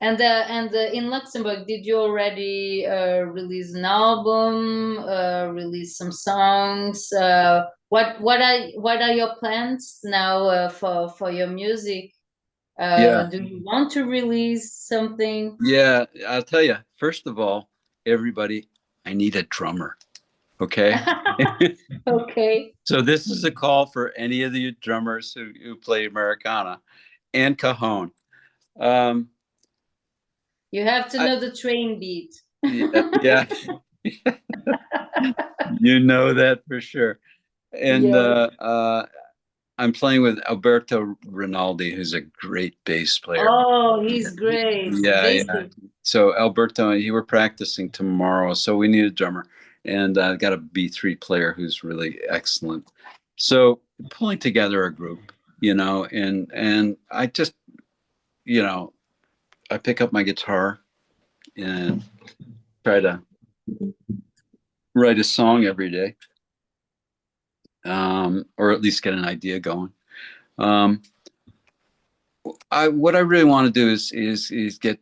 And in Luxembourg, did you already release an album, release some songs? What are your plans now for your music? Yeah, Do you want to release something? yeah. I'll tell you. First of all, everybody, I need a drummer. Okay. Okay. So this is a call for any of the drummers who play Americana and cajon. Um, You have to I, know the train beat. yeah. You know that for sure. And Yes. I'm playing with Alberto Rinaldi, who's a great bass player. Oh, he's great. Yeah. Basic. So Alberto, he were practicing tomorrow, so we need a drummer, and I got a B3 player who's really excellent. So pulling together a group, and I just, I pick up my guitar and try to write a song every day, or at least get an idea going. Um, what I really want to do is get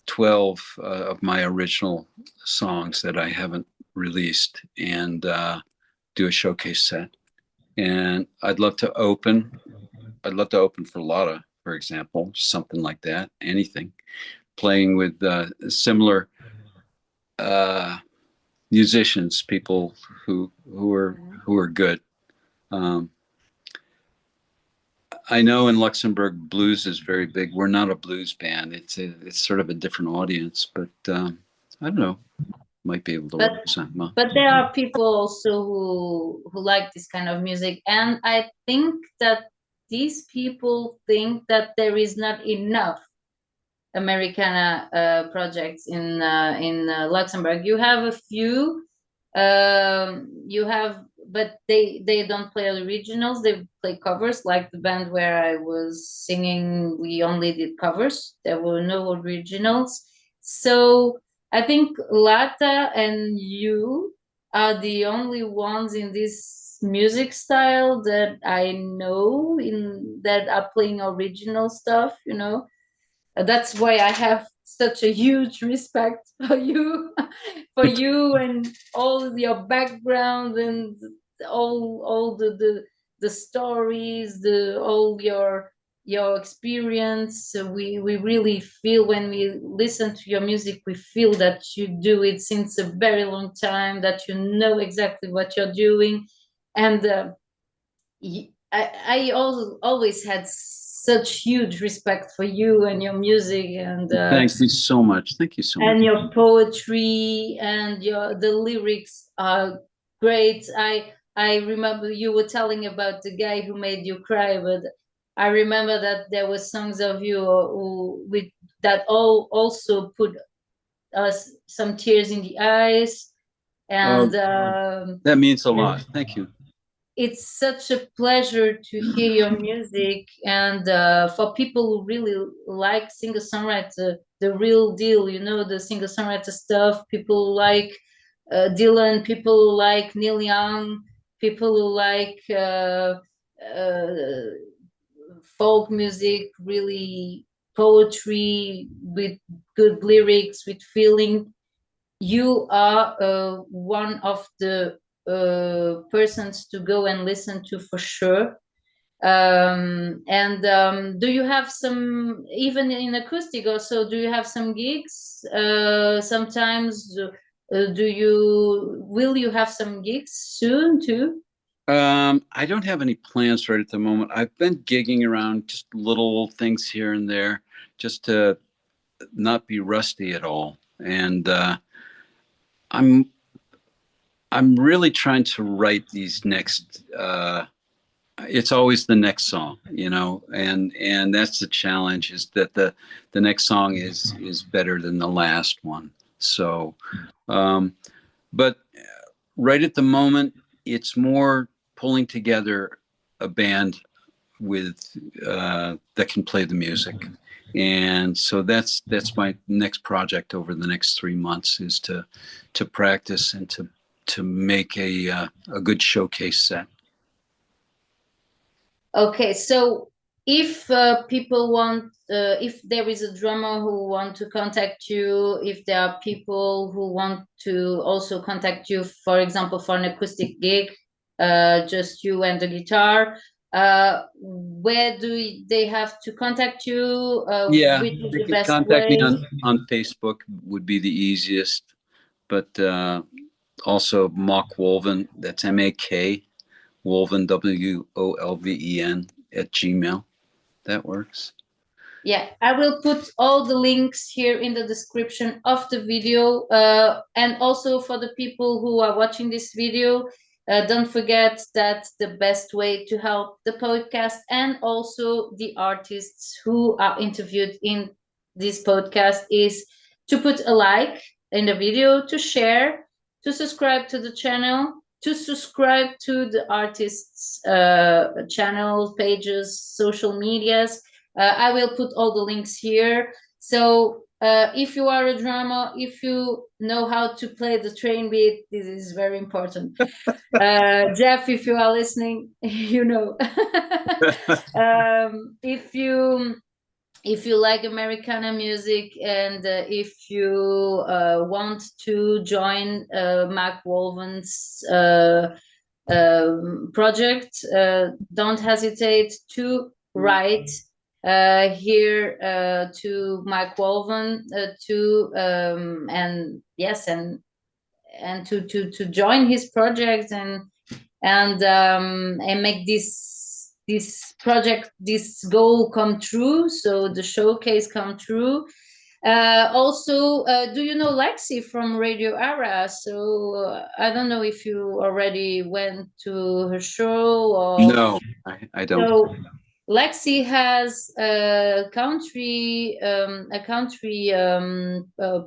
12 of my original songs that I haven't released and do a showcase set. And I'd love to open for Lotta, for example, something like that. Anything, playing with similar musicians, people who are good. Um, I know in Luxembourg blues is very big. We're not a blues band. It's sort of a different audience, but I don't know. Might be able to work something. But there are people also who like this kind of music, and I think that these people think that there is not enough Americana projects in Luxembourg. You have a few, you have, but they don't play originals. They play covers. Like the band where I was singing, we only did covers. There were no originals. So I think Lata and you are the only ones in this music style that I know in that are playing original stuff. That's why I have such a huge respect for you, for you and all your background and all the stories, the all your experience. So we really feel when we listen to your music, we feel that you do it since a very long time, that you know exactly what you're doing, and I also always had such huge respect for you and your music Thank you so much. Thank you so much. and your poetry and the lyrics are great. I remember you were telling about the guy who made you cry, but I remember that there were songs of you who with that all also put us some tears in the eyes, Oh, and that means a lot. Thank you. it's such a pleasure to hear your music, and for people who really like singer-songwriter, the real deal, the singer-songwriter stuff. People like Dylan, people who like Neil Young, people who like uh, folk music, really poetry with good lyrics, with feeling. You are one of the persons to go and listen to for sure. And do you have some, even in acoustic also, do you have some gigs? Sometimes, will you have some gigs soon too? I don't have any plans right at the moment. I've been gigging around just little things here and there just to not be rusty at all. And I'm really trying to write these next it's always the next song, and that's the challenge, is that the next song is better than the last one. So but right at the moment it's more pulling together a band with that can play the music. And so that's my next project over the next 3 months, is to practice and to make a good showcase set. Okay, so if people want, if there is a drummer who want to contact you, if there are people who want to also contact you, for example, for an acoustic gig, just you and the guitar, where do they have to contact you? Yeah, Which is they the could best contact me way? on Facebook would be the easiest, but also Mak Wolven, that's Mak Wolven, Wolven at Gmail. That works. Yeah, I will put all the links here in the description of the video. And also for the people who are watching this video, don't forget that the best way to help the podcast and also the artists who are interviewed in this podcast is to put a like in the video, to share, to subscribe to the channel, to subscribe to the artists' channel, pages, social medias. I will put all the links here. So if you are a drummer, if you know how to play the train beat, this is very important. Jeff, if you are listening, you know. If you like Americana music, and if you want to join Mak Wolven's project, don't hesitate to write here to Mak Wolven and to join his project and make this project, this goal come true, so the showcase come true. Also, do you know Lexi from Radio Ara? So I don't know if you already went to her show or No, I don't. so. Lexi has a country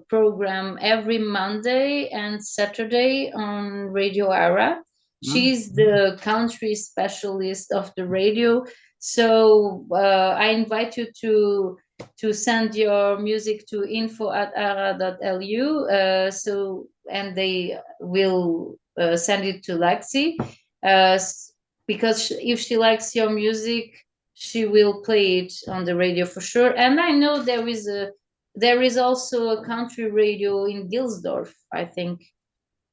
program every Monday and Saturday on Radio Ara. She's the country specialist of the radio. So I invite you to send your music to info@ara.lu. And they will send it to Lexi. Uh, because if she likes your music, she will play it on the radio for sure. And I know there is also a country radio in Gilsdorf, I think.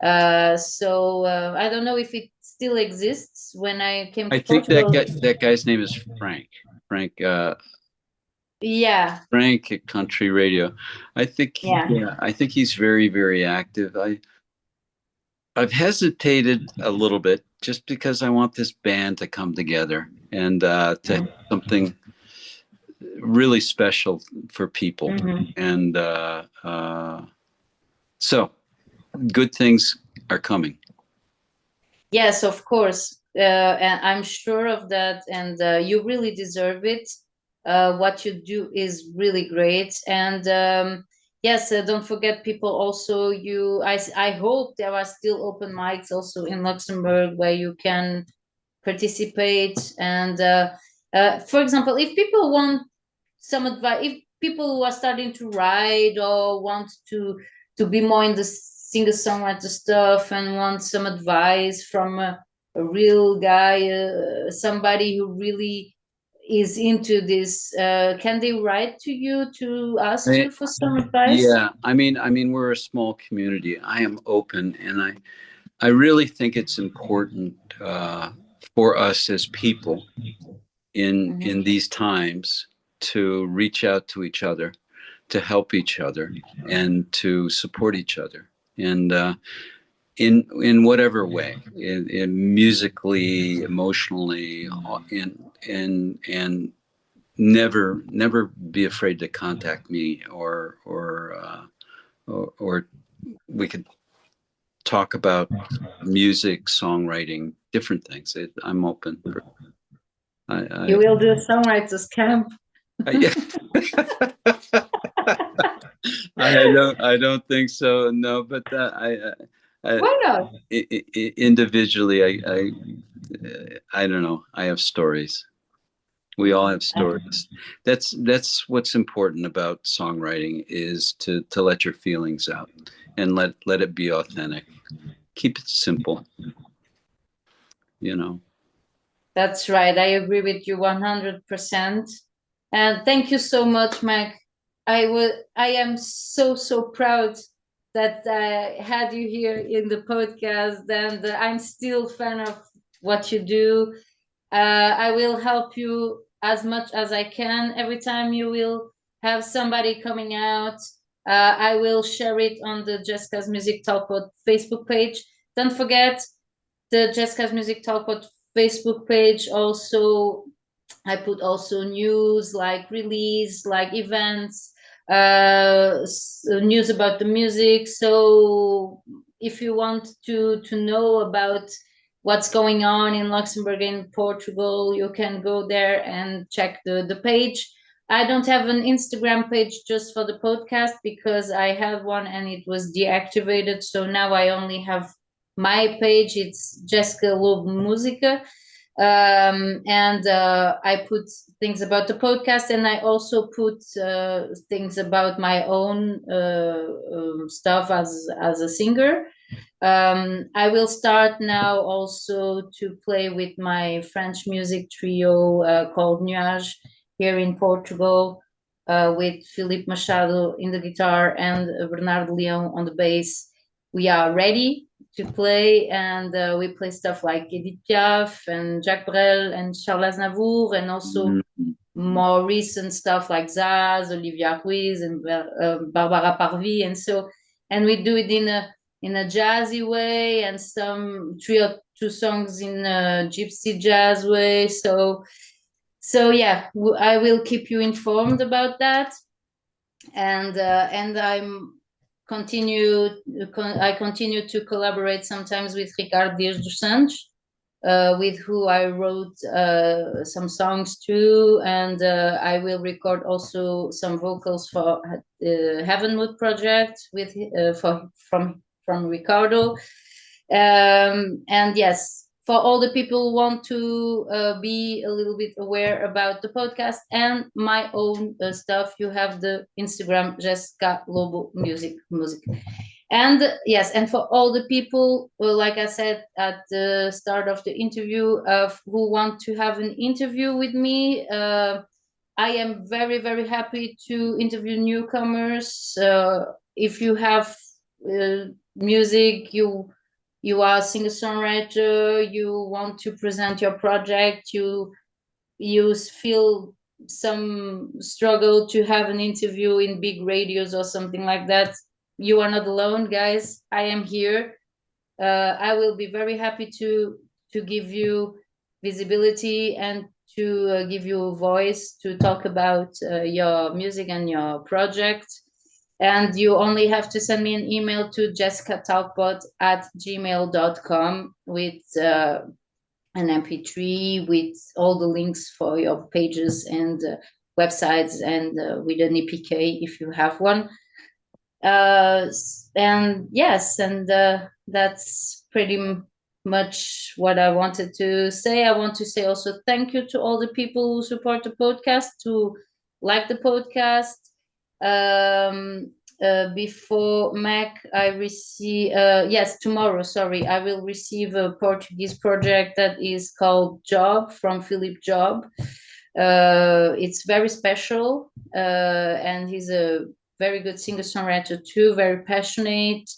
So I don't know if it still exists. When I came to I think Portugal, that guy's name is Frank. Yeah. Frank at Country Radio. I think I think he's very, very active. I've hesitated a little bit just because I want this band to come together and to have something really special for people. And so good things are coming. Yes, of course. And I'm sure of that. And you really deserve it. What you do is really great. And yes, don't forget, people also, I hope there are still open mics also in Luxembourg where you can participate. And for example, if people want some advice, if people who are starting to write or want to be more in the singer-songwriter stuff and want some advice from a real guy, somebody who really is into this, can they write to you to ask you for some advice? Yeah, I mean, we're a small community. I am open, and I really think it's important for us as people in these times to reach out to each other, to help each other, and to support each other, and in whatever way, in musically, emotionally, and never be afraid to contact me or we could talk about music, songwriting, different things. I'm open. You will do a songwriters camp. I don't think so. No, but why not? Individually, I don't know. I have stories. We all have stories. That's what's important about songwriting, is to let your feelings out and let it be authentic. Keep it simple. That's right. I agree with you 100%. And thank you so much, Mac. I am so proud that I had you here in the podcast, and I'm still a fan of what you do. I will help you as much as I can. Every time you will have somebody coming out, I will share it on the Jessica's Music Talkpod Facebook page. Don't forget the Jessica's Music Talkpod Facebook page. Also, I put also news like release, like events, news about the music. So if you want to know about what's going on in Luxembourg and Portugal, you can go there and check the page. I don't have an Instagram page just for the podcast because I had one and it was deactivated. So now I only have my page. It's Jessica Lob Musica. And I put things about the podcast, and I also put things about my own stuff as a singer. I will start now also to play with my French music trio called Nuage here in Portugal, with Philippe Machado in the guitar and Bernardo Leão on the bass. We are ready. to play, and we play stuff like Edith Piaf and Jacques Brel and Charles Aznavour, and also more recent stuff like Zaz, Olivia Ruiz, and Barbara Parvi, and so, and we do it in a jazzy way, and some 3 or 2 songs in a gypsy jazz way. So yeah, I will keep you informed about that, and I continue to collaborate sometimes with Ricardo Dias dos Santos, with who I wrote some songs too, and I will record also some vocals for Heavenwood project with from Ricardo. And yes, for all the people who want to be a little bit aware about the podcast and my own stuff, you have the Instagram Jessica Lobo Music. And yes, and for all the people, like I said at the start of the interview, who want to have an interview with me, I am very, very happy to interview newcomers. If you have music, you are a singer-songwriter, you want to present your project, you feel some struggle to have an interview in big radios or something like that, you are not alone, guys. I am here. I will be very happy to give you visibility and to give you a voice to talk about your music and your project. And you only have to send me an email to jessicatalkpod@gmail.com with an MP3 with all the links for your pages and websites, and with an EPK if you have one. And yes, and that's pretty much what I wanted to say. I want to say also thank you to all the people who support the podcast, to like the podcast. Before Mac, I receive, yes, tomorrow, sorry, I will receive a Portuguese project that is called Job from Philip Job. It's very special, and he's a very good singer-songwriter too, very passionate.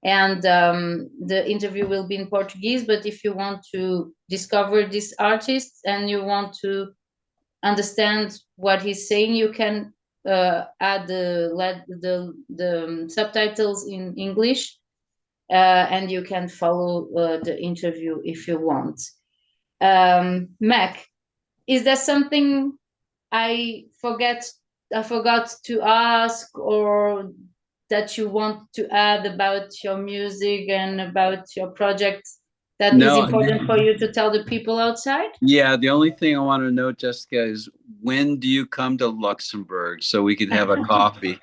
And the interview will be in Portuguese, but if you want to discover this artist and you want to understand what he's saying, you can add the subtitles in English, and you can follow the interview if you want. Mac, is there something I forgot to ask, or that you want to add about your music and about your project that is important for you to tell the people outside? Yeah, the only thing I want to know, Jessica, is when do you come to Luxembourg so we could have a coffee?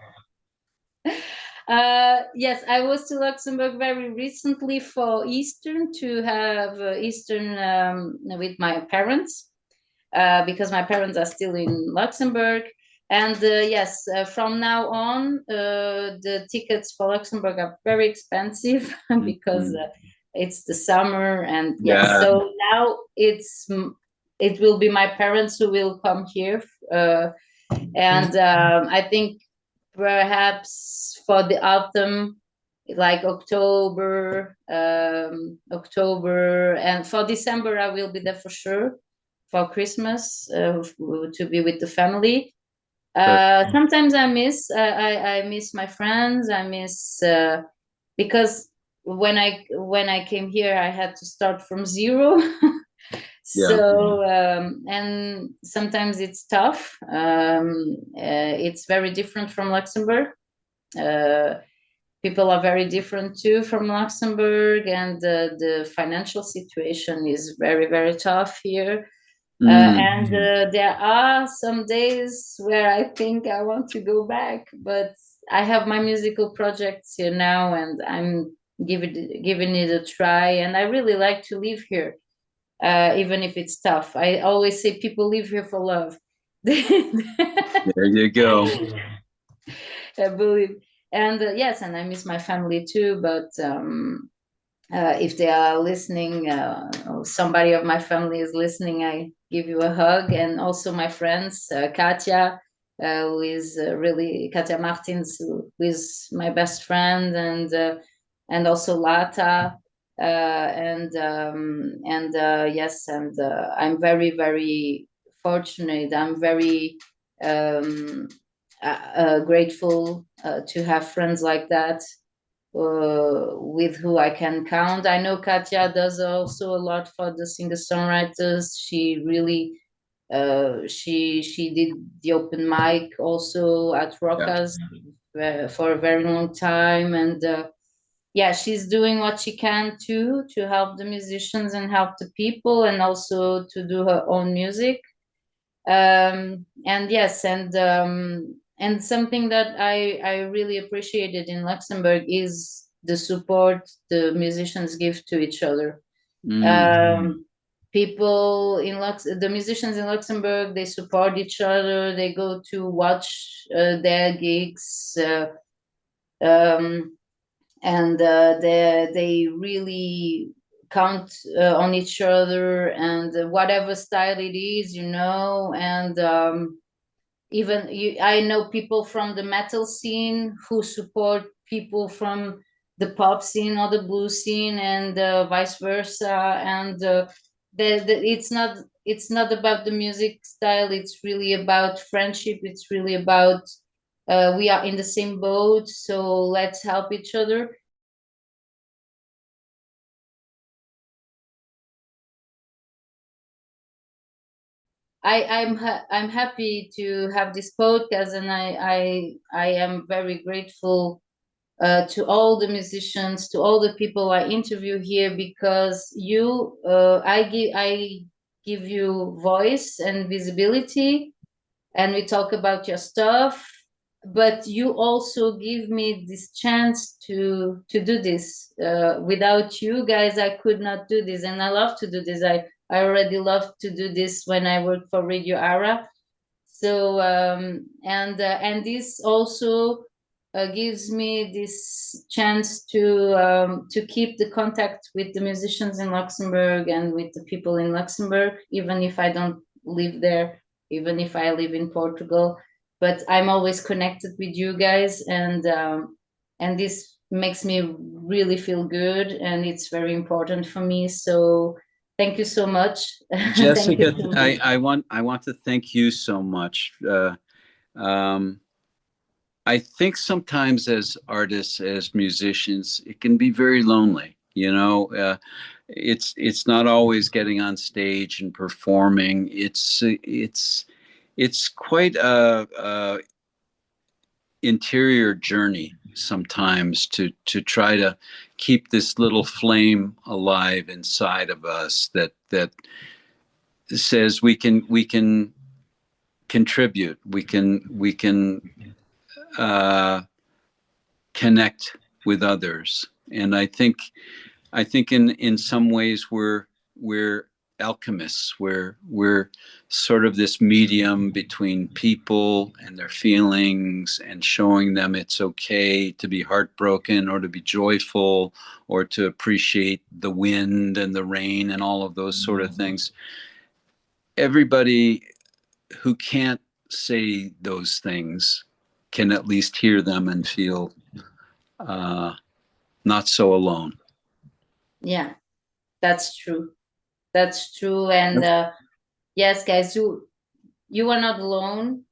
Yes, I was to Luxembourg very recently for Easter, to have Easter with my parents, because my parents are still in Luxembourg. And yes, from now on, the tickets for Luxembourg are very expensive because it's the summer. And yes, Yeah. so now it will be my parents who will come here. And I think perhaps for the autumn, like October, and for December, I will be there for sure for Christmas, to be with the family. Sometimes I miss my friends. I miss because when I came here, I had to start from zero. So and sometimes it's tough. It's very different from Luxembourg. People are very different too from Luxembourg, and the financial situation is very, very tough here. And there are some days where I think I want to go back, but I have my musical projects here now, and I'm giving it a try, and I really like to live here, even if it's tough. I always say people live here for love. There you go. I believe. And yes, and I miss my family too, but if they are listening, or somebody of my family is listening, I give you a hug. And also my friends, Katja, who is really Katja Martins, who is my best friend, and also Lata, Yes, and I'm very, very fortunate. I'm very grateful to have friends like that, with who I can count. I know Katya does also a lot for the singer-songwriters. She really she did the open mic also at Yeah. Rockas for a very long time, and yeah, she's doing what she can too to help the musicians and help the people, and also to do her own music. And yes, and something that I really appreciated in Luxembourg is the support the musicians give to each other. Mm. People in the musicians in Luxembourg, they support each other. They go to watch their gigs, um, and they really count on each other, and whatever style it is, and even I know people from the metal scene who support people from the pop scene or the blues scene, and vice versa. And it's not about the music style. It's really about friendship. It's really about we are in the same boat, so let's help each other. I'm happy to have this podcast, and I am very grateful to all the musicians, to all the people I interview here, because I give you voice and visibility, and we talk about your stuff, but you also give me this chance to do this. Without you guys, I could not do this, and I love to do this. I already loved to do this when I worked for Radio Ara. So and this also gives me this chance to keep the contact with the musicians in Luxembourg and with the people in Luxembourg, even if I don't live there, even if I live in Portugal. But I'm always connected with you guys, and this makes me really feel good, and it's very important for me. So thank you so much. Thank you Jessica, so much. I want to thank you so much. Um, I think sometimes as artists, as musicians, it can be very lonely. It's not always getting on stage and performing. It's quite a interior journey sometimes to try to keep this little flame alive inside of us that says we can contribute, we can uh, connect with others. And I think in some ways we're alchemists. We're sort of this medium between people and their feelings, and showing them it's okay to be heartbroken or to be joyful or to appreciate the wind and the rain and all of those sort of things. Everybody who can't say those things can at least hear them and feel uh, not so alone. Yeah, that's true. That's true. And yes, guys, you are not alone.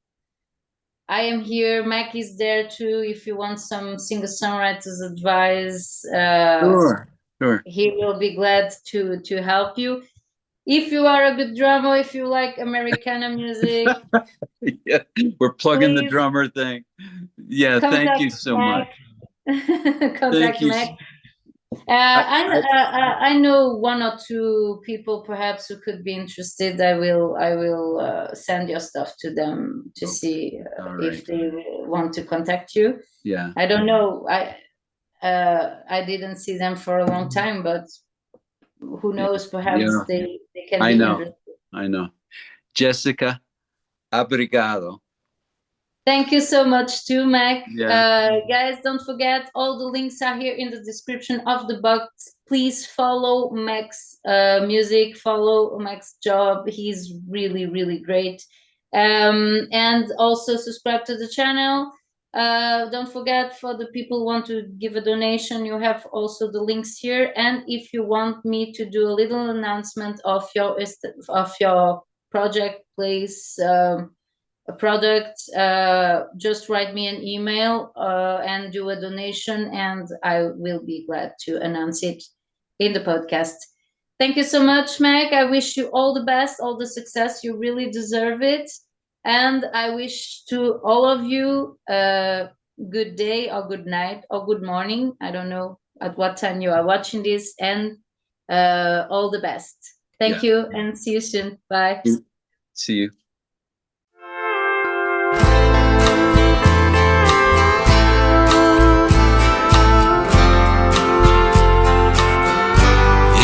I am here. Mac is there too. If you want some singer-songwriters advice, Sure, sure. he will be glad to help you. If you are a good drummer, if you like Americana music, Yeah, we're plugging the please drummer thing. Yeah, thank contact you so Mac. much. Thank Contact you. Mac. I, I know one or two people perhaps who could be interested. I will send your stuff to them to okay, see all if right. they want to contact you. Yeah, I don't know. I didn't see them for a long time, but who yeah, knows? Perhaps yeah. they can I be know, interested. I know. Jessica, obrigado. Thank you so much too, Mac. Yeah, Guys, don't forget, all the links are here in the description of the box. Please follow Mac's music, follow Mac's job. He's really, really great. And also subscribe to the channel. Don't forget, for the people who want to give a donation, you have also the links here. And if you want me to do a little announcement of your project, please, a product, just write me an email and do a donation, and I will be glad to announce it in the podcast. Thank you so much, Meg. I wish you all the best, all the success. You really deserve it. And I wish to all of you a good day or good night or good morning. I don't know at what time you are watching this, and all the best. Thank you, and see you soon. Bye. See you.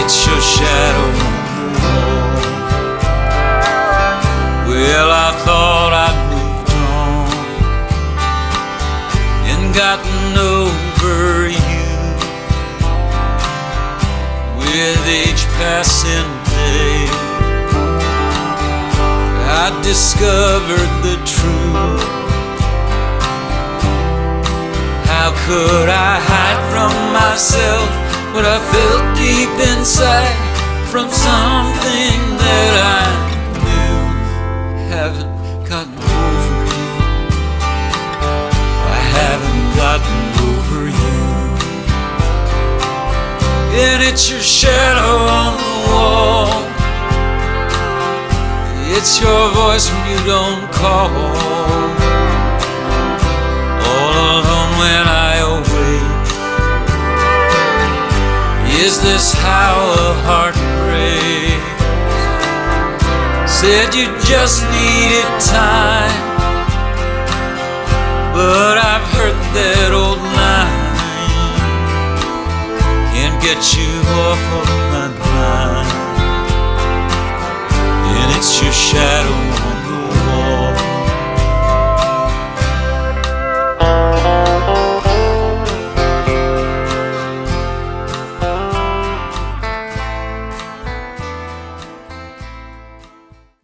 It's your shadow on the wall. Well, I thought I'd moved on and gotten over you. With each passing day, I discovered the truth. How could I hide from myself what I felt deep inside from something that I knew? Haven't gotten over you. I haven't gotten over you. And it's your shadow on the wall. It's your voice when you don't call. All alone when I awake. Is this how a heart breaks? Said you just needed time, but I've heard that old line. Can't get you off of my mind. And it's your shadow on